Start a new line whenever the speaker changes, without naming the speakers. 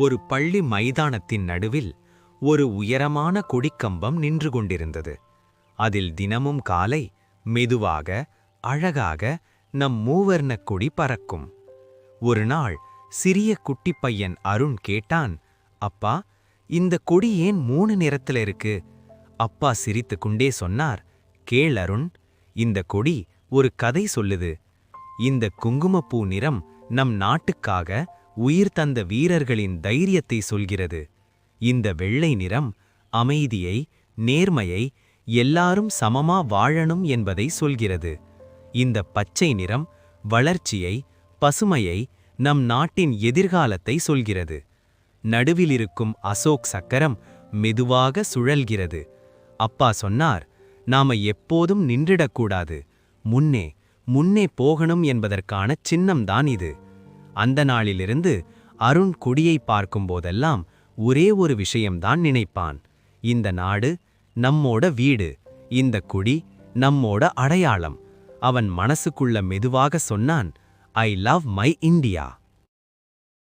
ஒரு பள்ளி மைதானத்தின் நடுவில் ஒரு உயரமான கொடிக்கம்பம் நின்று கொண்டிருந்தது. அதில் தினமும் காலை மெதுவாக அழகாக நம் மூவர்ணக் கொடி பறக்கும். ஒரு நாள் சிறிய குட்டிப் பையன் அருண் கேட்டான், அப்பா, இந்த கொடி ஏன் 3 நிறத்துல இருக்கு? அப்பா சிரித்துக்கொண்டே சொன்னார், கேள் அருண், இந்த கொடி ஒரு கதை சொல்லுது. இந்த குங்குமப்பூ நிறம் நம் நாட்டுக்காக உயிர் தந்த வீரர்களின் தைரியத்தை சொல்கிறது. இந்த வெள்ளை நிறம் அமைதியை, நேர்மையை, எல்லாரும் சமமா வாழணும் என்பதை சொல்கிறது. இந்த பச்சை நிறம் வளர்ச்சியை, பசுமையை, நம் நாட்டின் எதிர்காலத்தை சொல்கிறது. நடுவிலிருக்கும் அசோக் சக்கரம் மெதுவாக சுழல்கிறது. அப்பா சொன்னார், நாம எப்போதும் நின்றிடக்கூடாது, முன்னே முன்னே போகணும் என்பதற்கான சின்னம்தான் இது. அந்த நாளிலிருந்து அருண் கொடியை பார்க்கும்போதெல்லாம் ஒரே ஒரு விஷயம்தான் நினைப்பான், இந்த நாடு நம்மோட வீடு, இந்த கொடி நம்மோட அடையாளம். அவன் மனசுக்குள்ள மெதுவாக சொன்னான், ஐ லவ் மை இந்தியா.